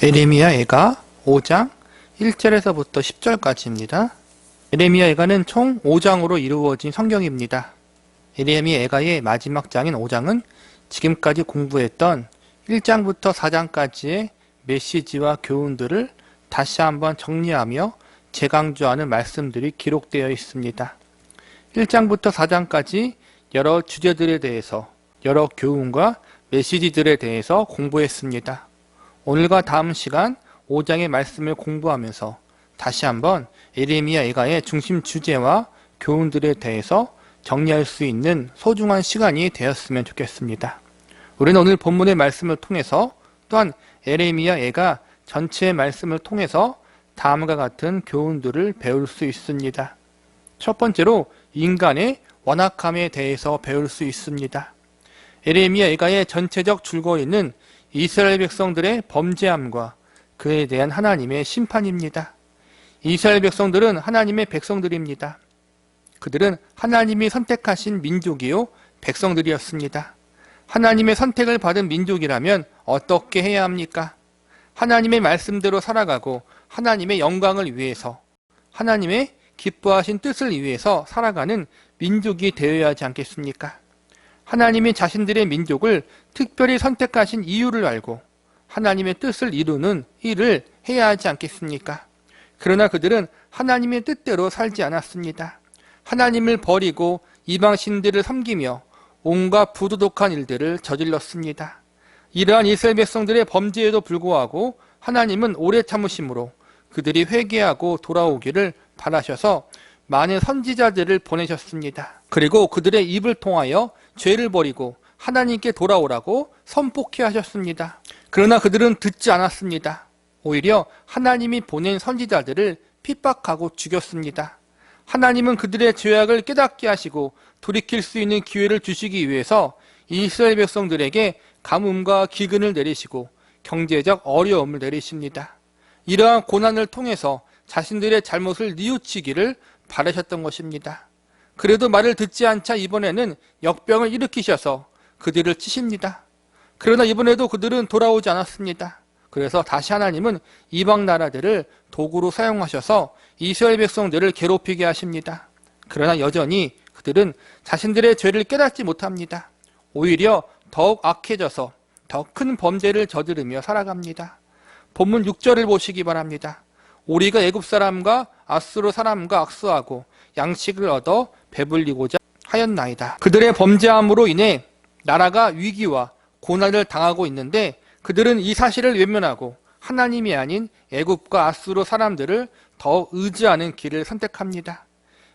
에레미야 애가 5장 1절에서부터 10절까지입니다. 에레미야 애가는 총 5장으로 이루어진 성경입니다. 에레미야 애가의 마지막 장인 5장은 지금까지 공부했던 1장부터 4장까지의 메시지와 교훈들을 다시 한번 정리하며 재강조하는 말씀들이 기록되어 있습니다. 1장부터 4장까지 여러 주제들에 대해서, 여러 교훈과 메시지들에 대해서 공부했습니다. 오늘과 다음 시간 5장의 말씀을 공부하면서 다시 한번 에레미야 애가의 중심 주제와 교훈들에 대해서 정리할 수 있는 소중한 시간이 되었으면 좋겠습니다. 우리는 오늘 본문의 말씀을 통해서 또한 에레미야 애가 전체의 말씀을 통해서 다음과 같은 교훈들을 배울 수 있습니다. 첫 번째로 인간의 완악함에 대해서 배울 수 있습니다. 에레미야 애가의 전체적 줄거리는 이스라엘 백성들의 범죄함과 그에 대한 하나님의 심판입니다. 이스라엘 백성들은 하나님의 백성들입니다. 그들은 하나님이 선택하신 민족이요 백성들이었습니다. 하나님의 선택을 받은 민족이라면 어떻게 해야 합니까? 하나님의 말씀대로 살아가고 하나님의 영광을 위해서, 하나님의 기뻐하신 뜻을 위해서 살아가는 민족이 되어야 하지 않겠습니까? 하나님이 자신들의 민족을 특별히 선택하신 이유를 알고 하나님의 뜻을 이루는 일을 해야 하지 않겠습니까? 그러나 그들은 하나님의 뜻대로 살지 않았습니다. 하나님을 버리고 이방신들을 섬기며 온갖 부도덕한 일들을 저질렀습니다. 이러한 이스라엘 백성들의 범죄에도 불구하고 하나님은 오래 참으심으로 그들이 회개하고 돌아오기를 바라셔서 많은 선지자들을 보내셨습니다. 그리고 그들의 입을 통하여 죄를 버리고 하나님께 돌아오라고 선포케 하셨습니다. 그러나 그들은 듣지 않았습니다. 오히려 하나님이 보낸 선지자들을 핍박하고 죽였습니다. 하나님은 그들의 죄악을 깨닫게 하시고 돌이킬 수 있는 기회를 주시기 위해서 이스라엘 백성들에게 가뭄과 기근을 내리시고 경제적 어려움을 내리십니다. 이러한 고난을 통해서 자신들의 잘못을 뉘우치기를 바라셨던 것입니다. 그래도 말을 듣지 않자 이번에는 역병을 일으키셔서 그들을 치십니다. 그러나 이번에도 그들은 돌아오지 않았습니다. 그래서 다시 하나님은 이방 나라들을 도구로 사용하셔서 이스라엘 백성들을 괴롭히게 하십니다. 그러나 여전히 그들은 자신들의 죄를 깨닫지 못합니다. 오히려 더욱 악해져서 더 큰 범죄를 저지르며 살아갑니다. 본문 6절을 보시기 바랍니다. 우리가 애굽 사람과 아수르 사람과 악수하고 양식을 얻어 배불리고자 하였나이다. 그들의 범죄함으로 인해 나라가 위기와 고난을 당하고 있는데 그들은 이 사실을 외면하고 하나님이 아닌 애굽과 아수르 사람들을 더 의지하는 길을 선택합니다.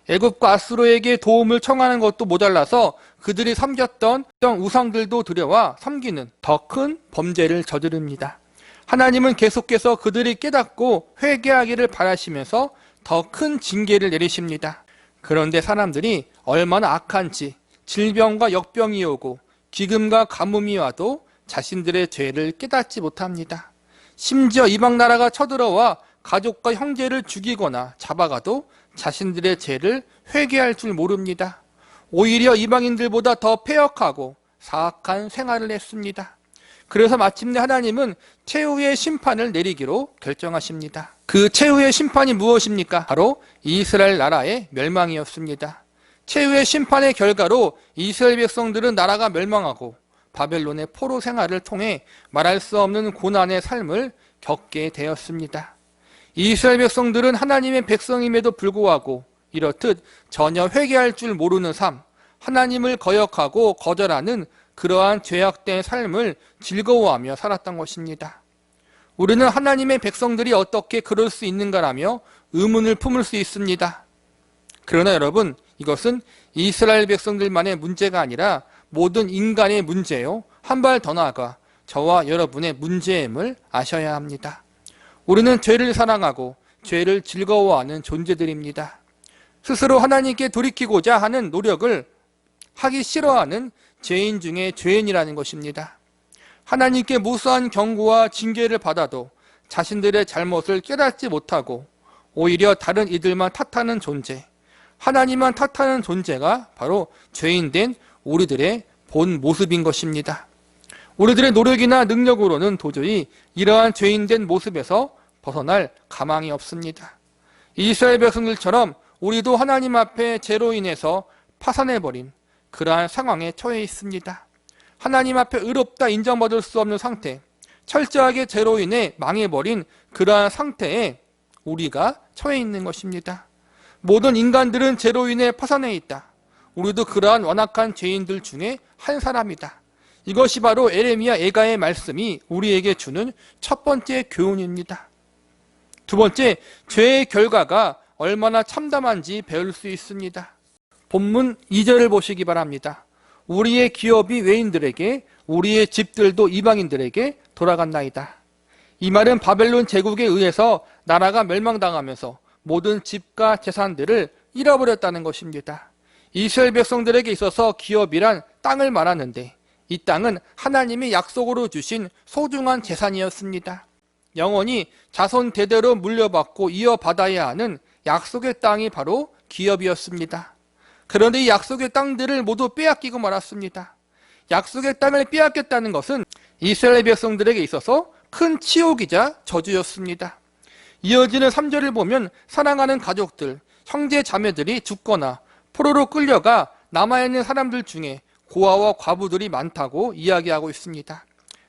애굽과 아수르에게 도움을 청하는 것도 모자라서 그들이 섬겼던 우상들도 들여와 섬기는 더 큰 범죄를 저지릅니다. 하나님은 계속해서 그들이 깨닫고 회개하기를 바라시면서 더 큰 징계를 내리십니다. 그런데 사람들이 얼마나 악한지 질병과 역병이 오고 기근과 가뭄이 와도 자신들의 죄를 깨닫지 못합니다. 심지어 이방 나라가 쳐들어와 가족과 형제를 죽이거나 잡아가도 자신들의 죄를 회개할 줄 모릅니다. 오히려 이방인들보다 더 패역하고 사악한 생활을 했습니다. 그래서 마침내 하나님은 최후의 심판을 내리기로 결정하십니다. 그 최후의 심판이 무엇입니까? 바로 이스라엘 나라의 멸망이었습니다. 최후의 심판의 결과로 이스라엘 백성들은 나라가 멸망하고 바벨론의 포로 생활을 통해 말할 수 없는 고난의 삶을 겪게 되었습니다. 이스라엘 백성들은 하나님의 백성임에도 불구하고 이렇듯 전혀 회개할 줄 모르는 삶, 하나님을 거역하고 거절하는 그러한 죄악된 삶을 즐거워하며 살았던 것입니다. 우리는 하나님의 백성들이 어떻게 그럴 수 있는가라며 의문을 품을 수 있습니다. 그러나 여러분, 이것은 이스라엘 백성들만의 문제가 아니라 모든 인간의 문제요, 한 발 더 나아가 저와 여러분의 문제임을 아셔야 합니다. 우리는 죄를 사랑하고 죄를 즐거워하는 존재들입니다. 스스로 하나님께 돌이키고자 하는 노력을 하기 싫어하는 죄인 중에 죄인이라는 것입니다. 하나님께 무수한 경고와 징계를 받아도 자신들의 잘못을 깨닫지 못하고 오히려 다른 이들만 탓하는 존재, 하나님만 탓하는 존재가 바로 죄인된 우리들의 본 모습인 것입니다. 우리들의 노력이나 능력으로는 도저히 이러한 죄인된 모습에서 벗어날 가망이 없습니다. 이스라엘 백성들처럼 우리도 하나님 앞에 죄로 인해서 파산해버린 그러한 상황에 처해 있습니다. 하나님 앞에 의롭다 인정받을 수 없는 상태, 철저하게 죄로 인해 망해버린 그러한 상태에 우리가 처해 있는 것입니다. 모든 인간들은 죄로 인해 파산해 있다. 우리도 그러한 완악한 죄인들 중에 한 사람이다. 이것이 바로 에레미야 애가의 말씀이 우리에게 주는 첫 번째 교훈입니다. 두 번째, 죄의 결과가 얼마나 참담한지 배울 수 있습니다. 본문 2절을 보시기 바랍니다. 우리의 기업이 외인들에게, 우리의 집들도 이방인들에게 돌아갔나이다. 이 말은 바벨론 제국에 의해서 나라가 멸망당하면서 모든 집과 재산들을 잃어버렸다는 것입니다. 이스라엘 백성들에게 있어서 기업이란 땅을 말하는데 이 땅은 하나님이 약속으로 주신 소중한 재산이었습니다. 영원히 자손 대대로 물려받고 이어받아야 하는 약속의 땅이 바로 기업이었습니다. 그런데 이 약속의 땅들을 모두 빼앗기고 말았습니다. 약속의 땅을 빼앗겼다는 것은 이스라엘 백성들에게 있어서 큰 치욕이자 저주였습니다. 이어지는 3절을 보면 사랑하는 가족들, 형제 자매들이 죽거나 포로로 끌려가 남아있는 사람들 중에 고아와 과부들이 많다고 이야기하고 있습니다.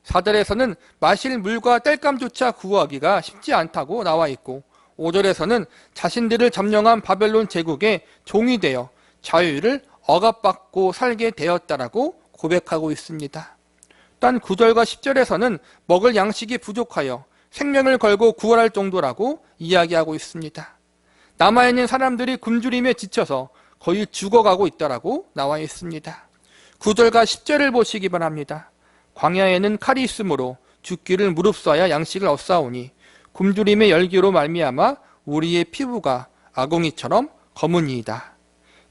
4절에서는 마실 물과 땔감조차 구하기가 쉽지 않다고 나와 있고 5절에서는 자신들을 점령한 바벨론 제국의 종이 되어 자유를 억압받고 살게 되었다라고 고백하고 있습니다. 또한 9절과 10절에서는 먹을 양식이 부족하여 생명을 걸고 구원할 정도라고 이야기하고 있습니다. 남아있는 사람들이 굶주림에 지쳐서 거의 죽어가고 있다라고 나와 있습니다. 9절과 10절을 보시기 바랍니다. 광야에는 칼이 있으므로 죽기를 무릅써야 양식을 얻사오니 굶주림의 열기로 말미암아 우리의 피부가 아궁이처럼 검으니이다.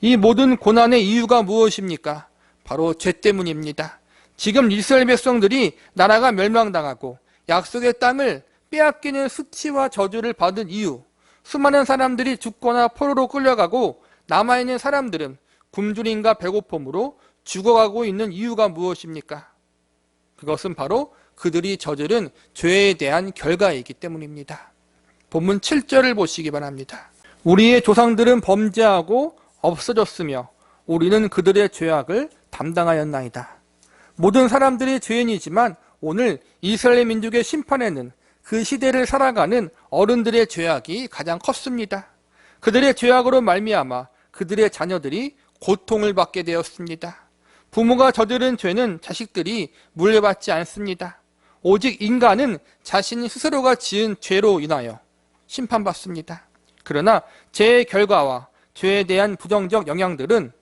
이 모든 고난의 이유가 무엇입니까? 바로 죄 때문입니다. 지금 이스라엘 백성들이 나라가 멸망당하고 약속의 땅을 빼앗기는 수치와 저주를 받은 이유, 수많은 사람들이 죽거나 포로로 끌려가고 남아있는 사람들은 굶주림과 배고픔으로 죽어가고 있는 이유가 무엇입니까? 그것은 바로 그들이 저지른 죄에 대한 결과이기 때문입니다. 본문 7절을 보시기 바랍니다. 우리의 조상들은 범죄하고 없어졌으며 우리는 그들의 죄악을 담당하였나이다. 모든 사람들이 죄인이지만 오늘 이스라엘 민족의 심판에는 그 시대를 살아가는 어른들의 죄악이 가장 컸습니다. 그들의 죄악으로 말미암아 그들의 자녀들이 고통을 받게 되었습니다. 부모가 저지른 죄는 자식들이 물려받지 않습니다. 오직 인간은 자신 스스로가 지은 죄로 인하여 심판받습니다. 그러나 죄의 결과와 죄에 대한 부정적 영향들은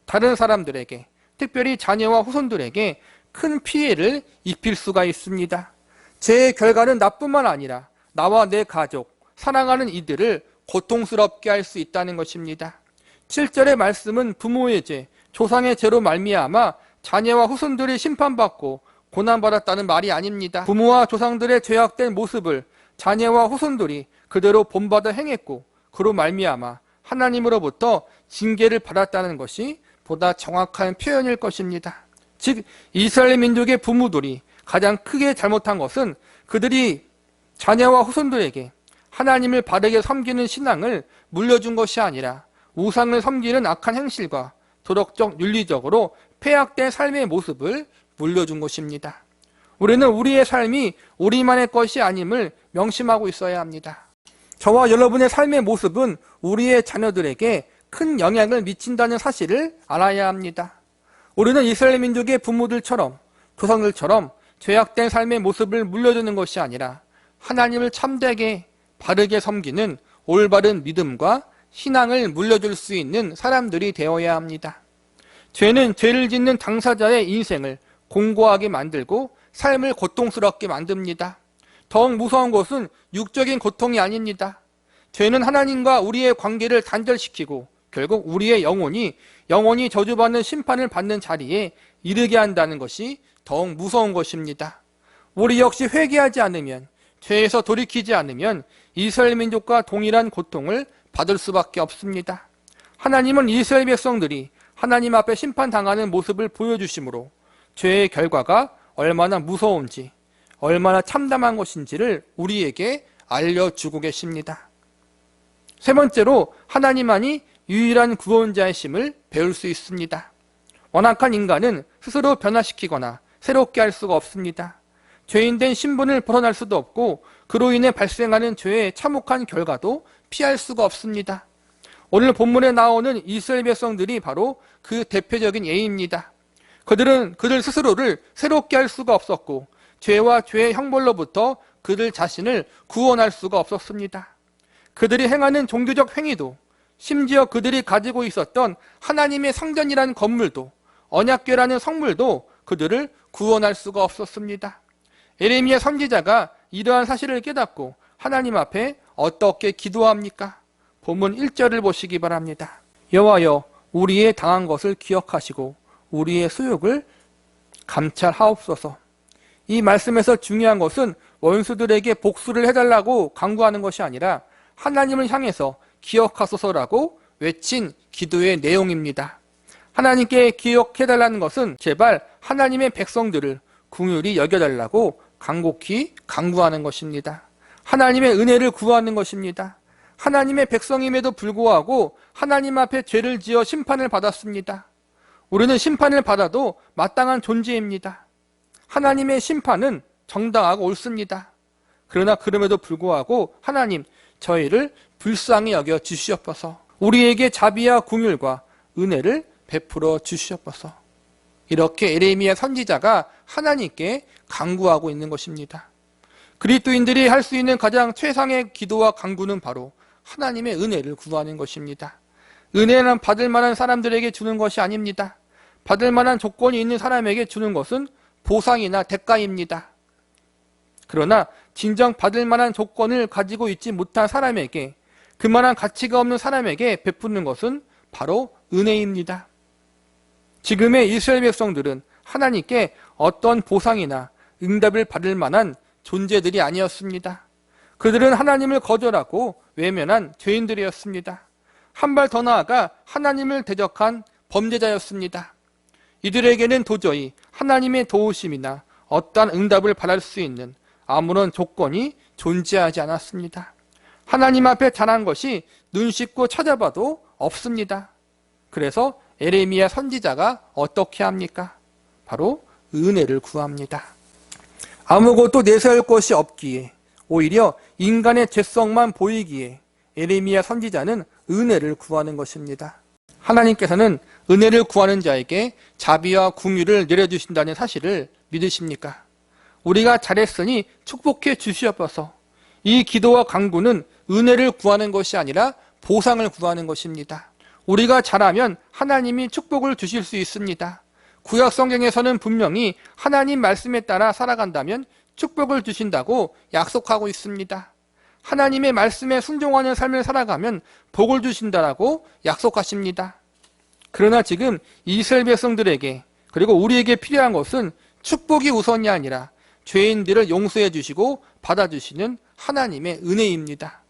다른 사람들에게, 특별히 자녀와 후손들에게 큰 피해를 입힐 수가 있습니다. 죄의 결과는 나뿐만 아니라 나와 내 가족, 사랑하는 이들을 고통스럽게 할 수 있다는 것입니다. 7절의 말씀은 부모의 죄, 조상의 죄로 말미암아 자녀와 후손들이 심판받고 고난받았다는 말이 아닙니다. 부모와 조상들의 죄악된 모습을 자녀와 후손들이 그대로 본받아 행했고 그로 말미암아 하나님으로부터 징계를 받았다는 것이 보다 정확한 표현일 것입니다. 즉 이스라엘 민족의 부모들이 가장 크게 잘못한 것은 그들이 자녀와 후손들에게 하나님을 바르게 섬기는 신앙을 물려준 것이 아니라 우상을 섬기는 악한 행실과 도덕적, 윤리적으로 폐악된 삶의 모습을 물려준 것입니다. 우리는 우리의 삶이 우리만의 것이 아님을 명심하고 있어야 합니다. 저와 여러분의 삶의 모습은 우리의 자녀들에게 큰 영향을 미친다는 사실을 알아야 합니다. 우리는 이스라엘 민족의 부모들처럼, 조상들처럼 죄악된 삶의 모습을 물려주는 것이 아니라 하나님을 참되게 바르게 섬기는 올바른 믿음과 신앙을 물려줄 수 있는 사람들이 되어야 합니다. 죄는 죄를 짓는 당사자의 인생을 공고하게 만들고 삶을 고통스럽게 만듭니다. 더욱 무서운 것은 육적인 고통이 아닙니다. 죄는 하나님과 우리의 관계를 단절시키고 결국 우리의 영혼이 저주받는 심판을 받는 자리에 이르게 한다는 것이 더욱 무서운 것입니다. 우리 역시 회개하지 않으면, 죄에서 돌이키지 않으면 이스라엘 민족과 동일한 고통을 받을 수밖에 없습니다. 하나님은 이스라엘 백성들이 하나님 앞에 심판당하는 모습을 보여주심으로 죄의 결과가 얼마나 무서운지, 얼마나 참담한 것인지를 우리에게 알려주고 계십니다. 세 번째로 하나님만이 유일한 구원자이심을 배울 수 있습니다. 완악한 인간은 스스로 변화시키거나 새롭게 할 수가 없습니다. 죄인된 신분을 벗어날 수도 없고 그로 인해 발생하는 죄의 참혹한 결과도 피할 수가 없습니다. 오늘 본문에 나오는 이스라엘 백성들이 바로 그 대표적인 예입니다. 그들은 그들 스스로를 새롭게 할 수가 없었고 죄와 죄의 형벌로부터 그들 자신을 구원할 수가 없었습니다. 그들이 행하는 종교적 행위도, 심지어 그들이 가지고 있었던 하나님의 성전이라는 건물도, 언약궤라는 성물도 그들을 구원할 수가 없었습니다. 예레미야 선지자가 이러한 사실을 깨닫고 하나님 앞에 어떻게 기도합니까? 본문 1절을 보시기 바랍니다. 여호와여, 우리의 당한 것을 기억하시고 우리의 수욕을 감찰하옵소서. 이 말씀에서 중요한 것은 원수들에게 복수를 해달라고 강구하는 것이 아니라 하나님을 향해서 기억하소서라고 외친 기도의 내용입니다. 하나님께 기억해달라는 것은 제발 하나님의 백성들을 긍휼히 여겨달라고 간곡히 간구하는 것입니다. 하나님의 은혜를 구하는 것입니다. 하나님의 백성임에도 불구하고 하나님 앞에 죄를 지어 심판을 받았습니다. 우리는 심판을 받아도 마땅한 존재입니다. 하나님의 심판은 정당하고 옳습니다. 그러나 그럼에도 불구하고 하나님, 저희를 불쌍히 여겨 주시옵소서. 우리에게 자비와 긍휼과 은혜를 베풀어 주시옵소서. 이렇게 예레미야 선지자가 하나님께 간구하고 있는 것입니다. 그리스도인들이 할 수 있는 가장 최상의 기도와 간구는 바로 하나님의 은혜를 구하는 것입니다. 은혜는 받을 만한 사람들에게 주는 것이 아닙니다. 받을 만한 조건이 있는 사람에게 주는 것은 보상이나 대가입니다. 그러나 진정 받을 만한 조건을 가지고 있지 못한 사람에게, 그만한 가치가 없는 사람에게 베푸는 것은 바로 은혜입니다. 지금의 이스라엘 백성들은 하나님께 어떤 보상이나 응답을 받을 만한 존재들이 아니었습니다. 그들은 하나님을 거절하고 외면한 죄인들이었습니다. 한 발 더 나아가 하나님을 대적한 범죄자였습니다. 이들에게는 도저히 하나님의 도우심이나 어떠한 응답을 바랄 수 있는 아무런 조건이 존재하지 않았습니다. 하나님 앞에 잘한 것이 눈 씻고 찾아봐도 없습니다. 그래서 예레미야 선지자가 어떻게 합니까? 바로 은혜를 구합니다. 아무것도 내세울 것이 없기에, 오히려 인간의 죄성만 보이기에 예레미야 선지자는 은혜를 구하는 것입니다. 하나님께서는 은혜를 구하는 자에게 자비와 긍휼을 내려주신다는 사실을 믿으십니까? 우리가 잘했으니 축복해 주시옵소서. 이 기도와 간구는 은혜를 구하는 것이 아니라 보상을 구하는 것입니다. 우리가 잘하면 하나님이 축복을 주실 수 있습니다. 구약 성경에서는 분명히 하나님 말씀에 따라 살아간다면 축복을 주신다고 약속하고 있습니다. 하나님의 말씀에 순종하는 삶을 살아가면 복을 주신다라고 약속하십니다. 그러나 지금 이스라엘 백성들에게, 그리고 우리에게 필요한 것은 축복이 우선이 아니라 죄인들을 용서해 주시고 받아주시는 하나님의 은혜입니다.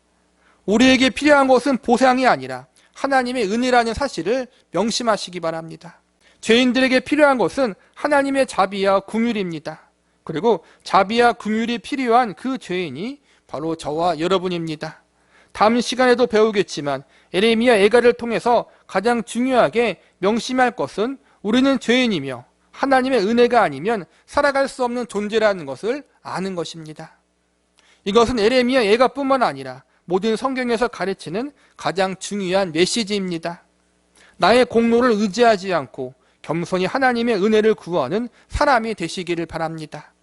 우리에게 필요한 것은 보상이 아니라 하나님의 은혜라는 사실을 명심하시기 바랍니다. 죄인들에게 필요한 것은 하나님의 자비와 긍휼입니다. 그리고 자비와 긍휼이 필요한 그 죄인이 바로 저와 여러분입니다. 다음 시간에도 배우겠지만 예레미야 예가를 통해서 가장 중요하게 명심할 것은 우리는 죄인이며 하나님의 은혜가 아니면 살아갈 수 없는 존재라는 것을 아는 것입니다. 이것은 예레미야 예가뿐만 아니라 모든 성경에서 가르치는 가장 중요한 메시지입니다. 나의 공로를 의지하지 않고 겸손히 하나님의 은혜를 구하는 사람이 되시기를 바랍니다.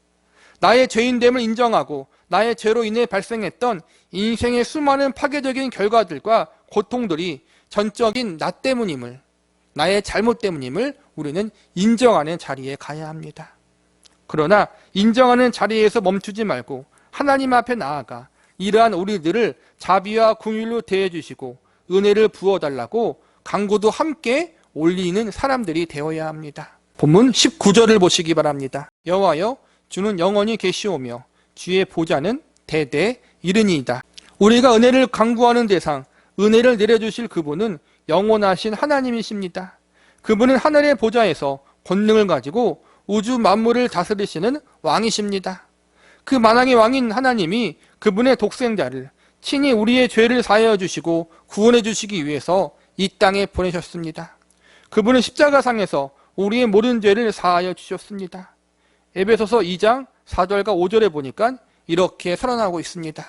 나의 죄인됨을 인정하고 나의 죄로 인해 발생했던 인생의 수많은 파괴적인 결과들과 고통들이 전적인 나 때문임을, 나의 잘못 때문임을 우리는 인정하는 자리에 가야 합니다. 그러나 인정하는 자리에서 멈추지 말고 하나님 앞에 나아가 이러한 우리들을 자비와 긍휼로 대해주시고 은혜를 부어달라고 간구도 함께 올리는 사람들이 되어야 합니다. 본문 19절을 보시기 바랍니다. 여호와여, 주는 영원히 계시오며 주의 보좌는 대대 이르니이다. 우리가 은혜를 간구하는 대상, 은혜를 내려주실 그분은 영원하신 하나님이십니다. 그분은 하늘의 보좌에서 권능을 가지고 우주 만물을 다스리시는 왕이십니다. 그 만왕의 왕인 하나님이 그분의 독생자를 친히 우리의 죄를 사하여 주시고 구원해 주시기 위해서 이 땅에 보내셨습니다. 그분은 십자가상에서 우리의 모든 죄를 사하여 주셨습니다. 에베소서 2장 4절과 5절에 보니까 이렇게 설명하고 있습니다.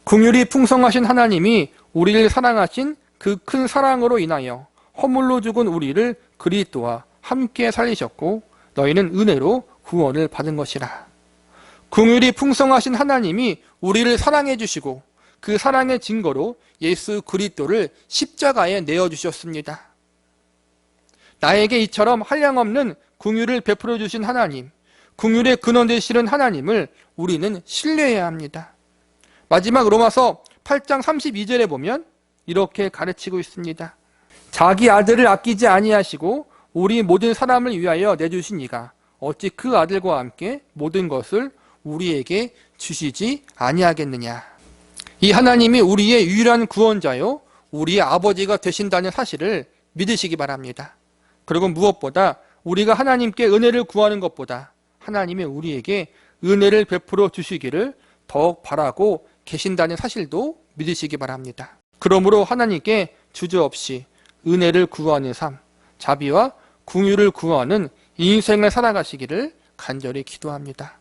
긍휼이 풍성하신 하나님이 우리를 사랑하신 그 큰 사랑으로 인하여 허물로 죽은 우리를 그리스도와 함께 살리셨고 너희는 은혜로 구원을 받은 것이라. 긍휼이 풍성하신 하나님이 우리를 사랑해 주시고 그 사랑의 증거로 예수 그리스도를 십자가에 내어주셨습니다. 나에게 이처럼 한량없는 긍휼을 베풀어 주신 하나님, 긍휼의 근원 되시는 하나님을 우리는 신뢰해야 합니다. 마지막 로마서 8장 32절에 보면 이렇게 가르치고 있습니다. 자기 아들을 아끼지 아니하시고 우리 모든 사람을 위하여 내주신 이가 어찌 그 아들과 함께 모든 것을 우리에게 주시지 아니하겠느냐. 이 하나님이 우리의 유일한 구원자요 우리의 아버지가 되신다는 사실을 믿으시기 바랍니다. 그리고 무엇보다 우리가 하나님께 은혜를 구하는 것보다 하나님이 우리에게 은혜를 베풀어 주시기를 더욱 바라고 계신다는 사실도 믿으시기 바랍니다. 그러므로 하나님께 주저없이 은혜를 구하는 삶, 자비와 긍휼을 구하는 인생을 살아가시기를 간절히 기도합니다.